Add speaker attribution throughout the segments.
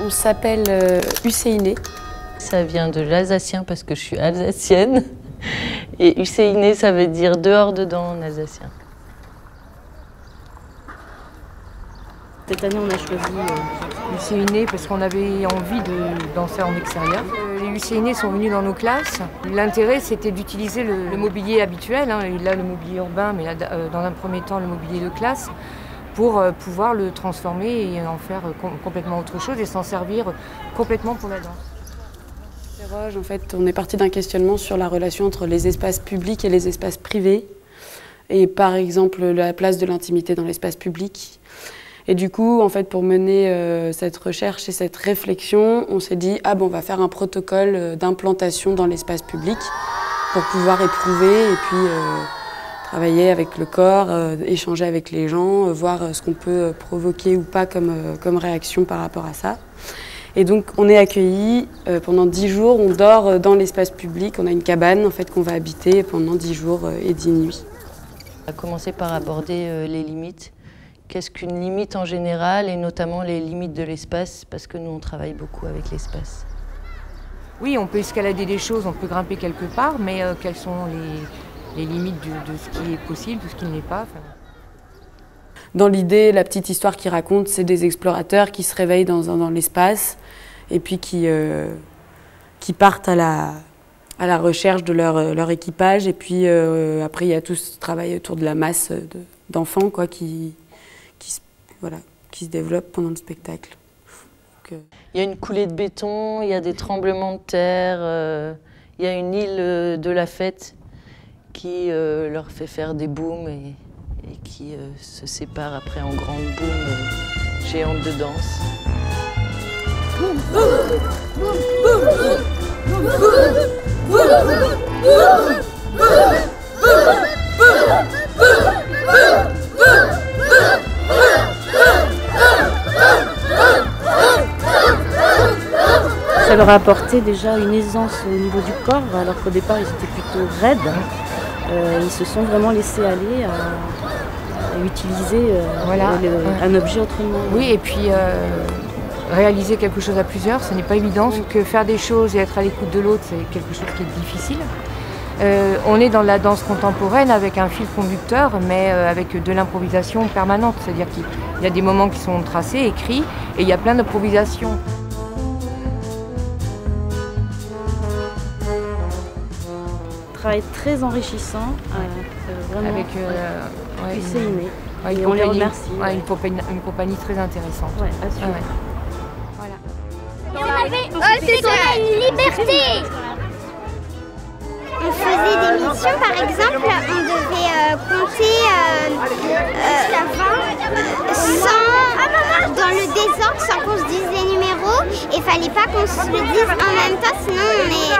Speaker 1: On s'appelle Husséiné.
Speaker 2: Ça vient de l'alsacien parce que je suis alsacienne. Et Husséiné, ça veut dire dehors dedans en alsacien.
Speaker 3: Cette année, on a choisi
Speaker 4: Husséiné parce qu'on avait envie de danser en extérieur. Les Husséinés sont venus dans nos classes. L'intérêt, c'était d'utiliser le mobilier habituel, hein, et là le mobilier urbain, mais là, dans un premier temps le mobilier de classe, pour pouvoir le transformer et en faire complètement autre chose et s'en servir complètement pour la danse.
Speaker 1: En fait, on est parti d'un questionnement sur la relation entre les espaces publics et les espaces privés, et par exemple la place de l'intimité dans l'espace public. Et du coup, en fait, pour mener cette recherche et cette réflexion, on s'est dit on va faire un protocole d'implantation dans l'espace public pour pouvoir éprouver et puis travailler avec le corps, échanger avec les gens, voir ce qu'on peut provoquer ou pas comme réaction par rapport à ça. Et donc on est accueillis pendant 10 jours, on dort dans l'espace public, on a une cabane en fait qu'on va habiter pendant 10 jours et 10 nuits.
Speaker 2: On a commencé par aborder les limites. Qu'est-ce qu'une limite en général et notamment les limites de l'espace parce que nous on travaille beaucoup avec l'espace.
Speaker 4: Oui, on peut escalader des choses, on peut grimper quelque part, mais quelles sont les limites de ce qui est possible, de ce qui ne l'est pas.
Speaker 1: Dans l'idée, la petite histoire qu'il raconte, c'est des explorateurs qui se réveillent dans l'espace et puis qui partent à la recherche de leur équipage. Et puis après, il y a tout ce travail autour de la masse d'enfants qui se développe pendant le spectacle. Donc,
Speaker 2: il y a une coulée de béton, il y a des tremblements de terre, il y a une île de la fête qui leur fait faire des booms et qui se sépare après en grande boum géante de danse.
Speaker 3: Ça leur a apporté déjà une aisance au niveau du corps, alors qu'au départ ils étaient plutôt raides. Ils se sont vraiment laissés aller à utiliser un objet autrement.
Speaker 4: Oui, et puis réaliser quelque chose à plusieurs, ce n'est pas évident. Que faire des choses et être à l'écoute de l'autre, c'est quelque chose qui est difficile. On est dans la danse contemporaine avec un fil conducteur, mais avec de l'improvisation permanente. C'est-à-dire qu'il y a des moments qui sont tracés, écrits, et il y a plein d'improvisations.
Speaker 3: Travail très enrichissant, vraiment
Speaker 4: avec
Speaker 3: Husséiné.
Speaker 4: Et
Speaker 3: on les remercie.
Speaker 4: Une compagnie très intéressante.
Speaker 3: Ouais, assurément.
Speaker 5: Voilà. C'est sur la liberté. On faisait des missions, par exemple, on devait compter jusqu'à 20 sans, dans le désordre, sans qu'on se dise les numéros. Et il fallait pas qu'on se le dise en même temps, sinon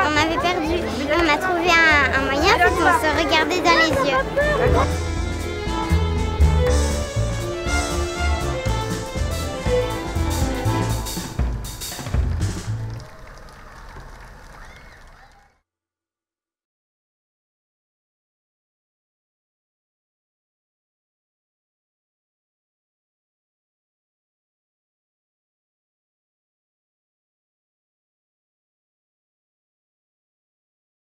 Speaker 5: on avait perdu. On a trouvé un moyen, c'est qu'on se regardait dans les yeux.